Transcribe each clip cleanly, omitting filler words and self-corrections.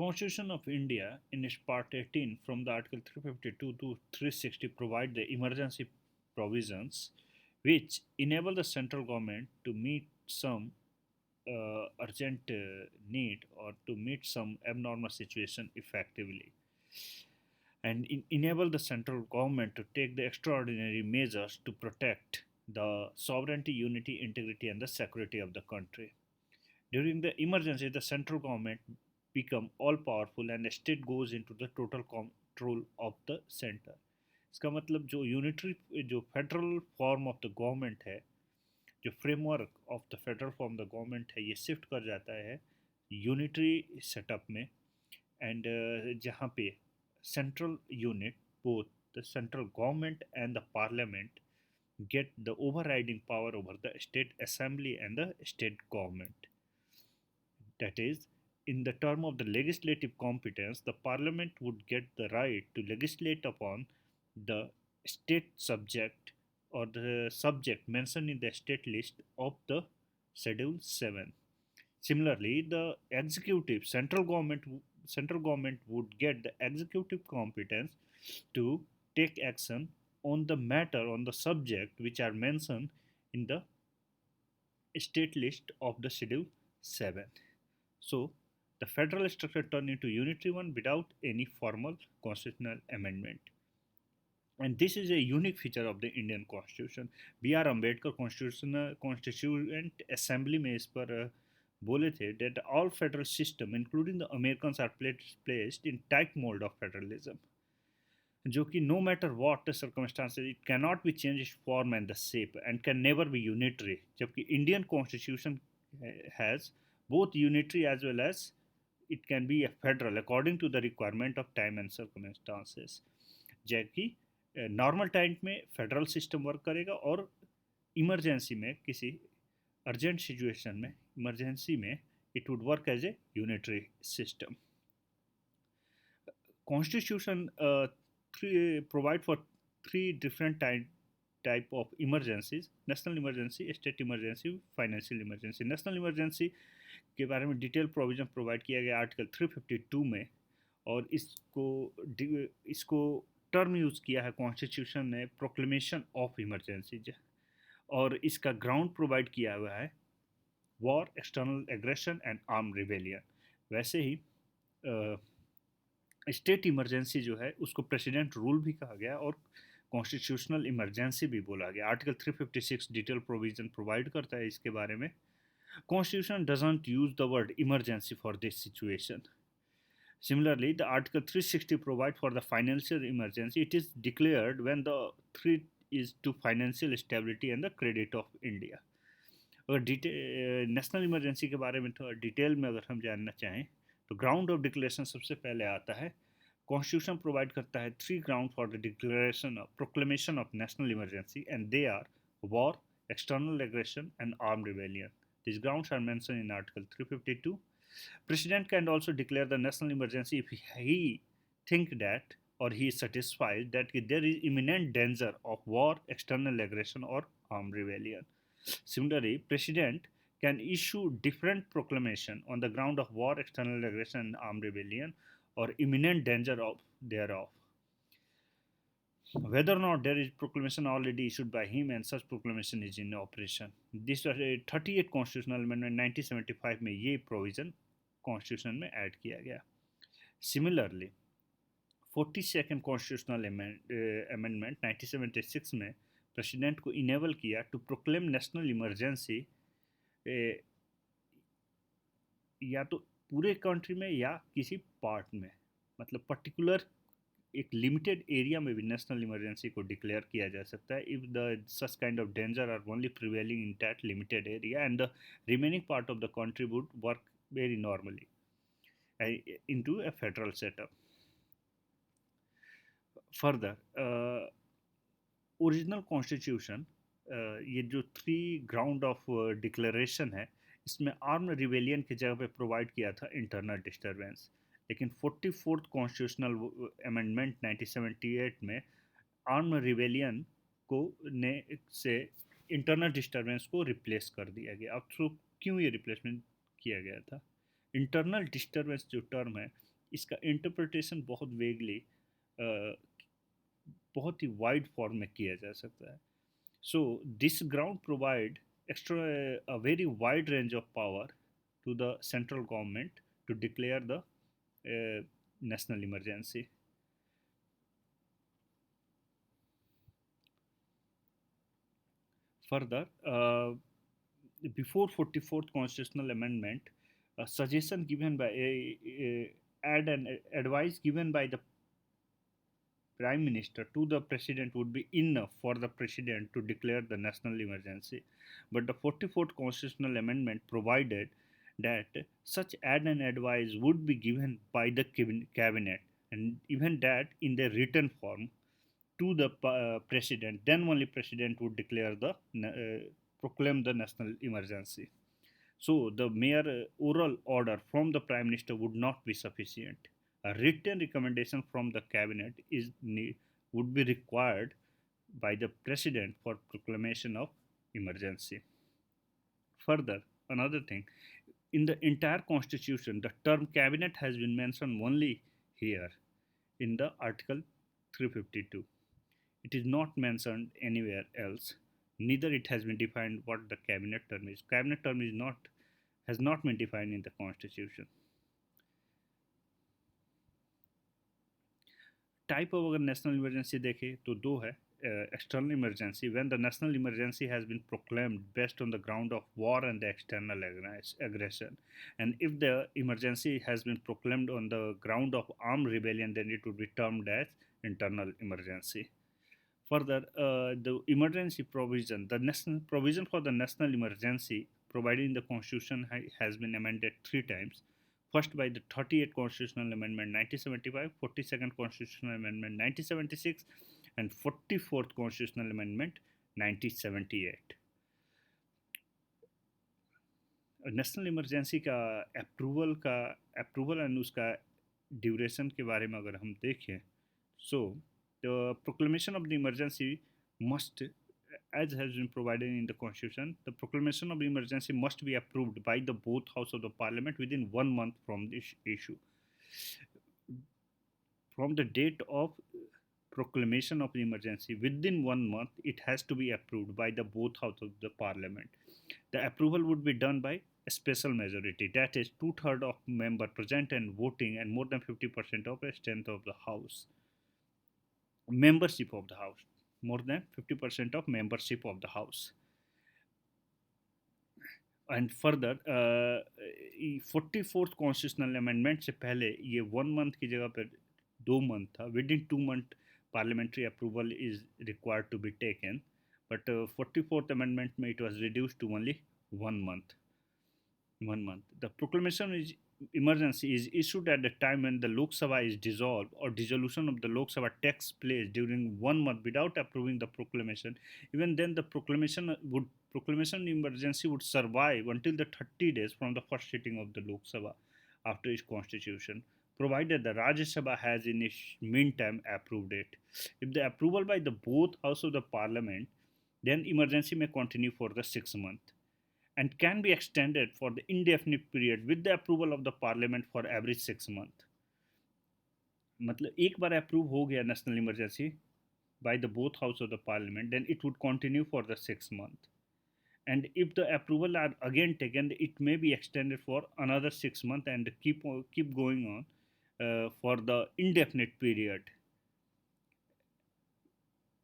Constitution of India in its Part 18 from the Article 352 to 360 provide the emergency provisions which enable the central government to meet some urgent need or to meet some abnormal situation effectively and enable the central government to take the extraordinary measures to protect the sovereignty, unity, integrity and the security of the country. During the emergency, the central government become all powerful and the state goes into the total control of the center. इसका मतलब जो unitary जो federal form of the government है, जो framework of the federal form the government है, ये shift कर जाता है यूनिटरी सेटअप में एंड जहाँ पे central unit, both the central government and the parliament, get the overriding power over the state assembly and the state government. That is, in the term of the legislative competence, the parliament would get the right to legislate upon the state subject or the subject mentioned in the state list of the Schedule 7. Similarly, the executive central government would get the executive competence to take action on the matter on the subject which are mentioned in the state list of the Schedule 7. So, the federal structure turned into unitary one without any formal constitutional amendment. And this is a unique feature of the Indian Constitution. B R Ambedkar Constituent Assembly में इस पर बोले थे that all federal system including the Americans are placed in tight mold of federalism जो कि no matter what the circumstances it cannot be changed its form and the shape and can never be unitary जबकि Indian Constitution has both unitary as well as it can be a federal according to the requirement of time and circumstances जबकि normal time में federal system work करेगा और emergency में किसी urgent situation में emergency में it would work as a unitary system constitution provide for three different type of emergencies: national emergency, state emergency, financial emergency. national emergency के बारे में डिटेल प्रोविजन प्रोवाइड किया गया आर्टिकल 352 में और इसको टर्म यूज़ किया है कॉन्स्टिट्यूशन ने प्रोक्लेमेशन ऑफ इमरजेंसी और इसका ग्राउंड प्रोवाइड किया हुआ है war, external aggression and armed rebellion. वैसे ही स्टेट इमरजेंसी जो है उसको प्रेसिडेंट रूल भी कहा गया और कॉन्स्टिट्यूशनल इमरजेंसी भी बोला गया। आर्टिकल 356 डिटेल प्रोविजन प्रोवाइड करता है इसके बारे में। Constitution doesn't use the word emergency for this situation. Similarly, the Article 360 provide for the financial emergency. It is declared when the threat is to financial stability and the credit of India. अगर national emergency के बारे में थोड़ा detail में अगर हम जानना चाहें तो ग्राउंड ऑफ डिक्लेरेशन सबसे पहले आता है। कॉन्स्टिट्यूशन प्रोवाइड करता है 3 ground for the declaration of proclamation of national emergency and they are war, external aggression and armed rebellion. These grounds are mentioned in Article 352. President can also declare the national emergency if he think that or he is satisfied that there is imminent danger of war, external aggression or armed rebellion. Similarly, President can issue different proclamation on the ground of war, external aggression and armed rebellion or imminent danger of thereof. Whether or not there is proclamation already issued by him and such proclamation is in operation. This was a 38 Constitutional Amendment 1975 में ये provision Constitution में add किया गया। Similarly, 42nd Constitutional Amendment 1976 में president को enable किया to proclaim national emergency या तो पूरे कंट्री में या किसी पार्ट में, मतलब पर्टिकुलर एक लिमिटेड एरिया में भी नेशनल इमरजेंसी को डिक्लेयर किया जा सकता है if the such kind of danger are only prevailing in that limited area and the remaining part of the country would work very normally into a federal setup. Further, original constitution ये जो 3 ground of declaration है इसमें arm rebellion की जगह पे provide किया था internal disturbance, लेकिन 44th कॉन्स्टिट्यूशनल अमेंडमेंट 1978 में आर्म रिवेलियन को ने से इंटरनल डिस्टर्बेंस को रिप्लेस कर दिया गया। अब थ्रू क्यों ये रिप्लेसमेंट किया गया था? इंटरनल डिस्टर्बेंस जो टर्म है, इसका इंटरप्रिटेशन बहुत वेगली, बहुत ही वाइड फॉर्म में किया जा सकता है. So this ground provide extra a very wide range of power to the central government to declare the national emergency. Further, before 44th constitutional amendment, a suggestion given by a ad and advice given by the prime minister to the president would be enough for the president to declare the national emergency. But the 44th constitutional amendment provided that such ad and advice would be given by the cabinet, and even that in the written form to the president. Then only president would declare the proclaim the national emergency. So the mere oral order from the prime minister would not be sufficient. A written recommendation from the cabinet would be required by the president for proclamation of emergency. Further, another thing, in the entire constitution, the term cabinet has been mentioned only here in the Article 352. It is not mentioned anywhere else. Neither it has been defined what the cabinet term is. Cabinet term is not has not been defined in the constitution. Type of अगर national emergency देखें तो दो है. External emergency, when the national emergency has been proclaimed based on the ground of war and the external aggression, and if the emergency has been proclaimed on the ground of armed rebellion, then it would be termed as internal emergency. Further, the emergency provision, the national provision for the national emergency provided in the Constitution has been amended three times. First by the 38th Constitutional Amendment 1975, 42nd Constitutional Amendment 1976, and 44th Constitutional Amendment 1978. National emergency का approval and उसका duration के बारे में अगर हम देखें, सो the proclamation of the emergency must, as has been provided in the constitution, the proclamation of the emergency must be approved by the both house of the parliament within 1 month from this issue. From the date of proclamation of the emergency, within 1 month it has to be approved by the both house of the parliament. The approval would be done by a special majority, that is two-thirds of member present and voting and more than 50% of the strength of the house. Membership of the house, more than 50% of membership of the house. And further, 44th constitutional amendment से पहले ये 1 month की जगह पर 2 month था. With in 2 month parliamentary approval is required to be taken, but 44th amendment में it was reduce to only 1 month. 1 month. The proclamation is emergency is issued at the time when the Lok Sabha is dissolved or dissolution of the Lok Sabha takes place during 1 month without approving the proclamation. Even then, the proclamation emergency would survive until the 30 days from the first sitting of the Lok Sabha after its constitution, provided the Rajya Sabha has in its meantime approved it. If the approval by the both house of the parliament, then emergency may continue for the 6 month and can be extended for the indefinite period with the approval of the parliament for every 6 month. मतलब एक बार approve हो गया national emergency by the both house of the parliament, then it would continue for the 6 month. And if the approval are again taken, it may be extended for another 6 month and keep going on for the indefinite period,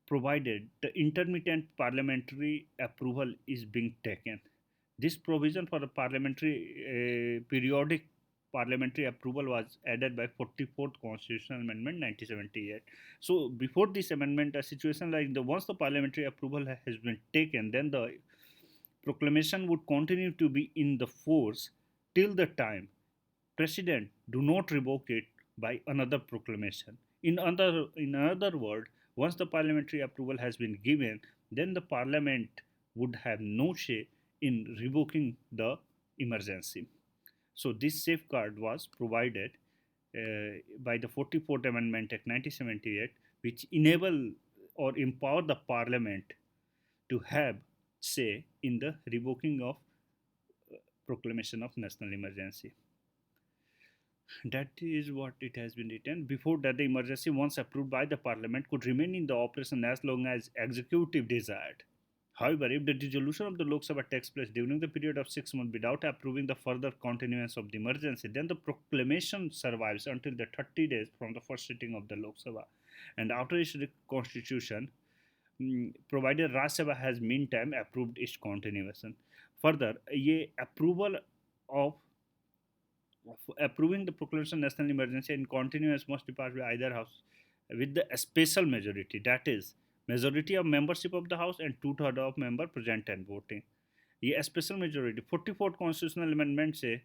provided the intermittent parliamentary approval is being taken. This provision for the periodic parliamentary approval was added by 44th Constitutional Amendment 1978. So before this amendment, a situation like the once the parliamentary approval has been taken, then the proclamation would continue to be in the force till the time president do not revoke it by another proclamation. In other word, once the parliamentary approval has been given, then the parliament would have no say in revoking the emergency. So this safeguard was provided by the 44th Amendment Act 1978, which enable or empower the parliament to have say in the revoking of proclamation of national emergency. That is what it has been written. Before that, the emergency, once approved by the parliament, could remain in the operation as long as executive desired. However, if the dissolution of the Lok Sabha takes place during the period of 6 months without approving the further continuance of the emergency, then the proclamation survives until the 30 days from the first sitting of the Lok Sabha. And after its constitution, provided Raj Sabha has meantime approved its continuation. Further, ये approval of approving the proclamation national emergency and continuance must be passed by either house with the special majority, that is majority of membership of the house and two-thirds of member present and voting. ये special majority 44th constitutional amendment से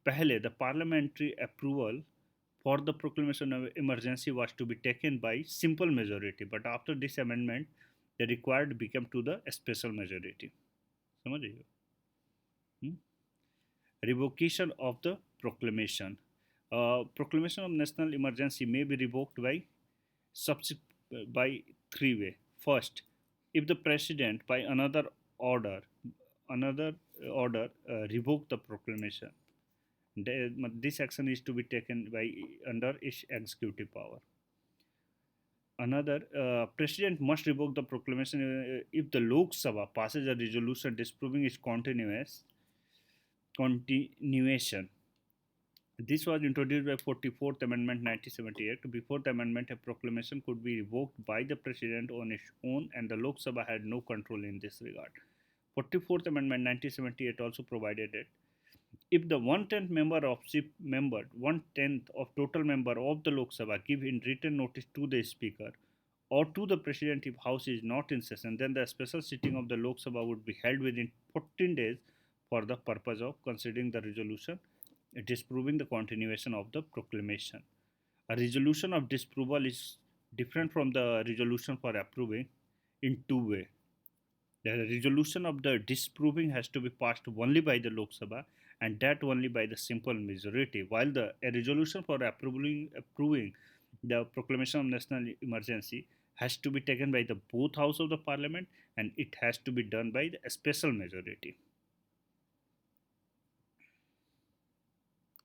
पहले the parliamentary approval for the proclamation of emergency was to be taken by simple majority, but after this amendment the required became to the special majority. समझ रही हो? Revocation of the proclamation. Proclamation of national emergency may be revoked by by three way. First, if the president by order another revoke the proclamation, this action is to be taken by under its executive power. Another, president must revoke the proclamation if the Lok Sabha passes a resolution disproving its continuation. This was introduced by 44th Amendment 1978. Before the amendment, a proclamation could be revoked by the President on its own, and the Lok Sabha had no control in this regard. 44th Amendment 1978 also provided that if the one tenth of total member of the Lok Sabha give in written notice to the Speaker or to the President if House is not in session, then the special sitting of the Lok Sabha would be held within 14 days for the purpose of considering the resolution disproving the continuation of the proclamation. A resolution of disapproval is different from the resolution for approving in two ways. The resolution of the disproving has to be passed only by the Lok Sabha and that only by the simple majority, while a resolution for approving the proclamation of national emergency has to be taken by the both house of the parliament and it has to be done by the special majority.